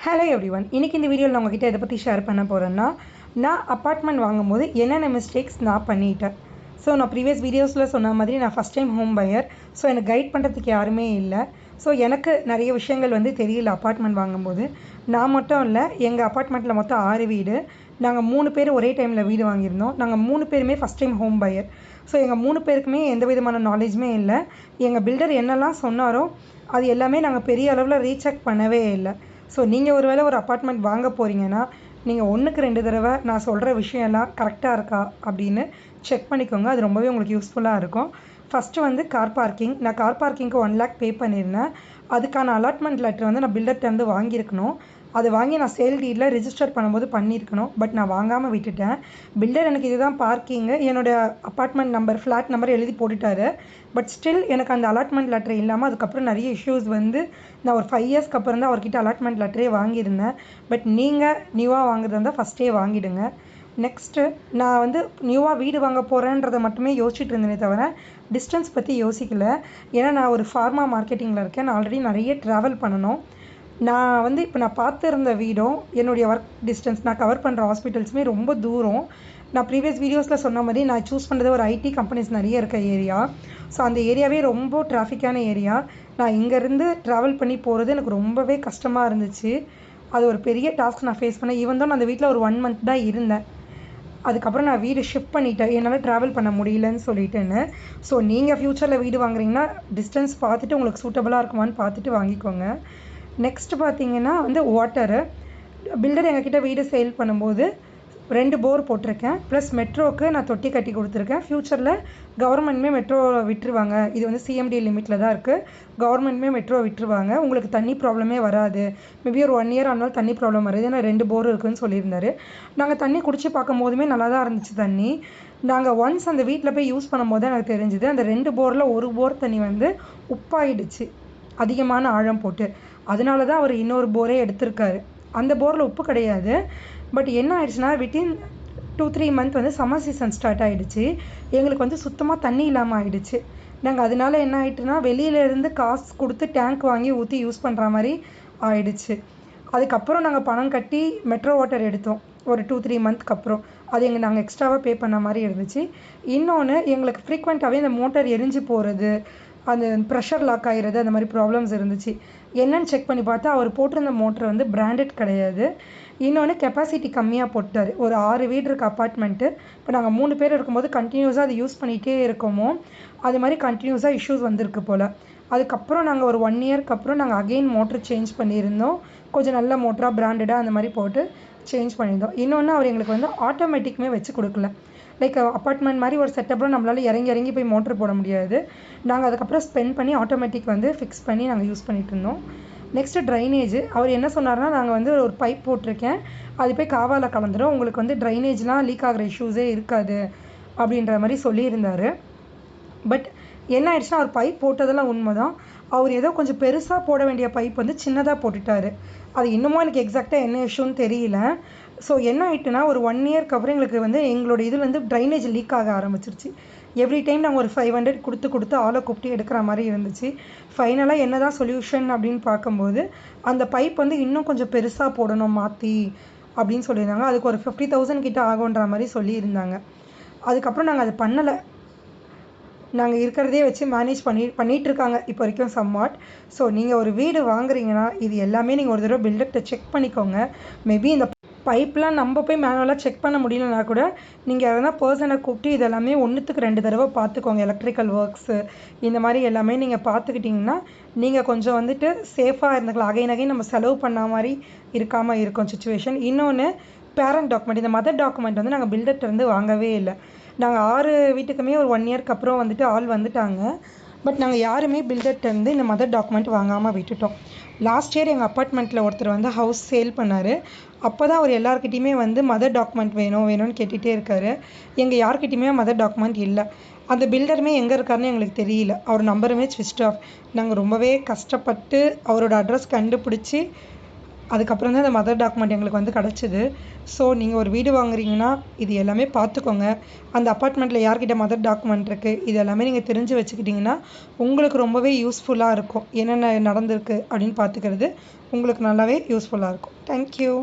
Hello everyone. இன்றைக்கி இந்த வீடியோவில் நான் உங்ககிட்ட எதை பற்றி ஷேர் பண்ண போகிறேன்னா, நான் அப்பார்ட்மெண்ட் வாங்கும்போது என்னென்ன மிஸ்டேக்ஸ் நான் பண்ணிட்டேன். ஸோ நான் ப்ரீவியஸ் வீடியோஸில் சொன்ன மாதிரி நான் first time home pier. So எனக்கு கைட் பண்ணுறதுக்கு யாருமே இல்லை. ஸோ எனக்கு நிறைய விஷயங்கள் தெரியல அப்பார்ட்மெண்ட் வாங்கும்போது. நான் மட்டும் இல்லை, எங்கள் அப்பார்ட்மெண்ட்டில் மொத்தம் 6 வீடு. நாங்கள் 3 பேர் ஒரே டைமில் வீடு வாங்கியிருந்தோம். நாங்கள் 3 பேருமே first time home pier. So எங்கள் 3 பேருக்குமே எந்த விதமான நாலேஜுமே இல்லை. எங்கள் பில்டர் என்னெல்லாம் சொன்னாரோ அது எல்லாமே நாங்கள் பெரிய அளவில் ரீசெக் பண்ணவே இல்லை. ஸோ நீங்கள் ஒரு வேளை ஒரு அப்பார்ட்மெண்ட் வாங்க போகிறீங்கன்னா, நீங்கள் 1க்கு 2 தடவை நான் சொல்கிற விஷயம்லாம் கரெக்டாக இருக்கா அப்படின்னு செக் பண்ணிக்கோங்க. அது ரொம்பவே உங்களுக்கு யூஸ்ஃபுல்லாக இருக்கும். First car parking. நான் கார் பார்க்கிங்க்கு 1 lakh பே பண்ணியிருந்தேன். அதுக்கான அலாட்மெண்ட் லெட்டர் நான் பில்டர்கிட்டேருந்து வாங்கியிருக்கணும். அது வாங்கி நான் சேல் டீடில் ரிஜிஸ்டர் பண்ணும்போது பண்ணியிருக்கணும். பட் நான் வாங்காமல் விட்டுட்டேன். பில்டர் எனக்கு இதுதான் பார்க்கிங்கு, என்னோடய அப்பார்ட்மெண்ட் நம்பர், ஃப்ளாட் நம்பர் எழுதி போட்டுட்டாரு. பட் ஸ்டில் எனக்கு அந்த அலாட்மெண்ட் லெட்டர் இல்லாமல் அதுக்கப்புறம் நிறைய இஷ்யூஸ் நான் ஒரு 5 இயர்ஸ்க்கு அப்புறம் தான் அவர்கிட்ட அலாட்மெண்ட் லெட்டரே வாங்கியிருந்தேன். பட் நீங்கள் நியூவாக வாங்குறதா இருந்தால் ஃபஸ்ட்டே வாங்கிடுங்க. நெக்ஸ்ட்டு நான் நியூவாக வீடு வாங்க போகிறேன்றதை மட்டுமே யோசிச்சுட்டு இருந்தேனே தவிர டிஸ்டன்ஸ் பற்றி யோசிக்கல. ஏன்னா நான் ஒரு ஃபார்மா மார்க்கெட்டிங்கில் இருக்கேன். நான் ஆல்ரெடி நிறைய ட்ராவல் பண்ணணும். நான் இப்போ நான் பார்த்துருந்த வீடும் என்னுடைய ஒர்க் டிஸ்டன்ஸ், நான் கவர் பண்ணுற ஹாஸ்பிட்டல்ஸுமே ரொம்ப தூரம். நான் ப்ரீவியஸ் வீடியோஸில் சொன்ன மாதிரி நான் சூஸ் பண்ணுறது ஒரு ஐடி கம்பெனிஸ் நிறைய இருக்க ஏரியா. ஸோ அந்த ஏரியாவே ரொம்ப டிராஃபிக்கான ஏரியா. நான் இங்கேருந்து ட்ராவல் பண்ணி போகிறது எனக்கு ரொம்பவே கஷ்டமாக இருந்துச்சு. அது ஒரு பெரிய டாஸ்க் நான் ஃபேஸ் பண்ணேன். ஈவன் தான் நான் அந்த வீட்டில் ஒரு 1 month தான் இருந்தேன். அதுக்கப்புறம் நான் வீடு ஷிஃப்ட் பண்ணிட்டேன், என்னால் ட்ராவல் பண்ண முடியலன்னு சொல்லிட்டுன்னு. ஸோ நீங்கள் ஃப்யூச்சரில் வீடு வாங்குறீங்கன்னா டிஸ்டன்ஸ் பார்த்துட்டு உங்களுக்கு சூட்டபுளாக இருக்குமான்னு பார்த்துட்டு வாங்கிக்கோங்க. நெக்ஸ்ட்டு பார்த்தீங்கன்னா வாட்டரு. பில்டர் எங்ககிட்ட வீடு சேல் பண்ணும்போது 2 போர் போட்டிருக்கேன். ப்ளஸ் மெட்ரோவுக்கு நான் தொட்டி கட்டி கொடுத்துருக்கேன். ஃப்யூச்சரில் கவர்மெண்ட்டுமே மெட்ரோ விட்டுருவாங்க. இது சிஎம்டி லிமிட்டில் தான் இருக்குது. கவர்மெண்ட்டுமே மெட்ரோ விட்டுருவாங்க. உங்களுக்கு தண்ணி ப்ராப்ளமே வராது. மேபி ஒரு 1 year ஆனாலும் தண்ணி ப்ராப்ளம் வருது. ஏன்னா 2 போர் இருக்குதுன்னு சொல்லியிருந்தாரு. நாங்கள் தண்ணி குடிச்சு பார்க்கும் போதுமே நல்லா தான் இருந்துச்சு தண்ணி. நாங்கள் ஒன்ஸ் அந்த வீட்டில் போய் யூஸ் பண்ணும்போது தான் எனக்கு தெரிஞ்சுது, அந்த 2 போரில் 1 போர் தண்ணி உப்பாயிடுச்சு, அதிகமான ஆழம் போட்டு. அதனால தான் அவர் இன்னொரு போரே எடுத்திருக்காரு. அந்த போரில் உப்பு கிடையாது. பட் என்ன ஆயிடுச்சுன்னா, within 2-3 month summer season start ஆகிடுச்சு. எங்களுக்கு சுத்தமாக தண்ணி இல்லாமல் ஆகிடுச்சு. நாங்கள் அதனால என்ன ஆகிட்டுனா, வெளியிலேருந்து காசு கொடுத்து டேங்க் வாங்கி ஊற்றி யூஸ் பண்ணுற மாதிரி ஆயிடுச்சு. அதுக்கப்புறம் நாங்கள் பணம் கட்டி மெட்ரோ வாட்டர் எடுத்தோம் ஒரு 2-3 monthக்கு அப்புறம். அது நாங்கள் எக்ஸ்ட்ராவாக பே பண்ண மாதிரி இருந்துச்சு. இன்னொன்று, எங்களுக்கு ஃப்ரீக்வெண்ட்டாகவே இந்த மோட்டர் எரிஞ்சு போகிறது, அந்த ப்ரெஷர் லாக் ஆகிடுறது, அந்த மாதிரி ப்ராப்ளம்ஸ் இருந்துச்சு. என்னன்னு செக் பண்ணி பார்த்தா அவர் போட்டிருந்த மோட்டர் பிராண்டட் கிடையாது. இன்னொன்று, கெப்பாசிட்டி கம்மியாக போட்டார். ஒரு 6 வீடு இருக்க அப்பார்ட்மெண்ட்டு. இப்போ நாங்கள் 3 பேர் இருக்கும்போது கண்டினியூஸாக அதை யூஸ் பண்ணிகிட்டே இருக்கோமோ அது மாதிரி கண்டினியூஸாக இஷ்யூஸ் வந்திருக்கு போல். அதுக்கப்புறம் நாங்கள் ஒரு 1 yearக்கு அப்புறம் நாங்கள் அகெயின் மோட்ரு சேஞ்ச் பண்ணியிருந்தோம். கொஞ்சம் நல்ல மோட்டராக பிராண்டடாக அந்த மாதிரி போட்டு சேஞ்ச் பண்ணியிருந்தோம். இன்னொன்று, அவர் எங்களுக்கு ஆட்டோமேட்டிக்குமே வச்சு கொடுக்கல. லைக் அப்பார்ட்மெண்ட் மாதிரி ஒரு செட்டப்பில் நம்மளால் இறங்கி போய் மோட்ரு போட முடியாது. நாங்கள் அதுக்கப்புறம் ஸ்பெண்ட் பண்ணி ஆட்டோமேட்டிக் ஃபிக்ஸ் பண்ணி நாங்கள் யூஸ் பண்ணிகிட்டு இருந்தோம். Next drainage. அவர் என்ன சொன்னார்னா, நாங்கள் ஒரு பைப் போட்டிருக்கேன், அது போய் காவாவில் கலந்துடும், உங்களுக்கு ட்ரைனேஜ்லாம் லீக் ஆகிற இஷ்யூஸே இருக்காது அப்படின்ற மாதிரி சொல்லியிருந்தார். பட் என்ன ஆயிடுச்சுன்னா, அவர் பைப் போட்டதெல்லாம் உண்மை தான். அவர் ஏதோ கொஞ்சம் பெருசாக போட வேண்டிய பைப் சின்னதாக போட்டுட்டார். அது இன்னமும் எனக்கு எக்ஸாக்டாக என்ன இஷ்யூன்னு தெரியல. ஸோ என்ன ஆகிட்டுனா, ஒரு 1 yearக்கு அப்புறம் எங்களுக்கு எங்களோட இது ட்ரைனேஜ் லீக் ஆக ஆரம்பிச்சிருச்சு. எவ்ரி டைம் நாங்கள் ஒரு 500 கொடுத்து ஆளை கூப்பிட்டு எடுக்கிற மாதிரி இருந்துச்சு. ஃபைனலாக என்ன தான் சொல்யூஷன் அப்படின்னு பார்க்கும்போது, அந்த பைப் இன்னும் கொஞ்சம் பெருசாக போடணும் மாற்றி அப்படின்னு சொல்லியிருந்தாங்க. அதுக்கு ஒரு 50,000 கிட்ட ஆகுன்ற மாதிரி சொல்லியிருந்தாங்க. அதுக்கப்புறம் நாங்கள் அது பண்ணலை. நாங்கள் இருக்கிறதே வச்சு மேனேஜ் பண்ணிகிட்ருக்காங்க இப்போ வரைக்கும் சம்வாட். ஸோ நீங்கள் ஒரு வீடு வாங்குறீங்கன்னா இது எல்லாமே நீங்கள் ஒரு தடவை பில்டர்கிட்ட செக் பண்ணிக்கோங்க. மேபி இந்த பைப்லாம் நம்ம போய் மேனுவலாக செக் பண்ண முடியலனா கூட நீங்கள் எதனா பர்சனை கூப்பிட்டு இதெல்லாமே 1க்கு 2 தடவை பார்த்துக்கோங்க. எலக்ட்ரிக்கல் ஒர்க்ஸு இந்த மாதிரி எல்லாமே நீங்கள் பார்த்துக்கிட்டிங்கன்னா நீங்கள் கொஞ்சம் சேஃபாக இருந்துக்கலாம். அகைன் நம்ம செலவு பண்ண மாதிரி இருக்காமல் இருக்கும் சுச்சுவேஷன். இன்னொன்று, பேரண்ட் டாக்குமெண்ட், இந்த மதர் டாக்குமெண்ட் நாங்கள் பில்டர்கிட்டருந்து வாங்கவே இல்லை. நாங்கள் 6 வீட்டுக்குமே ஒரு 1 yearக்கு அப்புறம் ஆள் வந்துட்டாங்க. பட் நாங்கள் யாருமே பில்டர்கிட்டருந்து இந்த மதர் டாக்குமெண்ட் வாங்காமல் விட்டுட்டோம். லாஸ்ட் இயர் எங்கள் அப்பார்ட்மெண்ட்டில் ஒருத்தர் ஹவுஸ் சேல் பண்ணார். அப்போ தான் அவர் எல்லாருக்கிட்டையுமே மதர் டாக்குமெண்ட் வேணும்னு கேட்டுகிட்டே இருக்கார். எங்கள் யார்கிட்டையுமே மதர் டாக்குமெண்ட் இல்லை. அந்த பில்டருமே எங்கே இருக்காருன்னு எங்களுக்கு தெரியல. அவர் நம்பருமே ஸ்விட்ச் ஆஃப். நாங்கள் ரொம்பவே கஷ்டப்பட்டு அவரோட அட்ரஸ் கண்டுபிடிச்சி அதுக்கப்புறம் தான் இந்த மதர் டாக்குமெண்ட் எங்களுக்கு வந்து கிடச்சிது. ஸோ நீங்கள் ஒரு வீடு வாங்குறீங்கன்னா இது எல்லாமே பார்த்துக்கோங்க. அந்த அப்பார்ட்மெண்ட்டில் யார்கிட்ட மதர் டாக்குமெண்ட் இருக்குது இது எல்லாமே நீங்கள் தெரிஞ்சு வச்சுக்கிட்டிங்கன்னா உங்களுக்கு ரொம்பவே யூஸ்ஃபுல்லாக இருக்கும். என்னென்ன நடந்திருக்கு அப்படின்னு பார்த்துக்கிறது உங்களுக்கு நல்லாவே யூஸ்ஃபுல்லாக இருக்கும். தேங்க்யூ.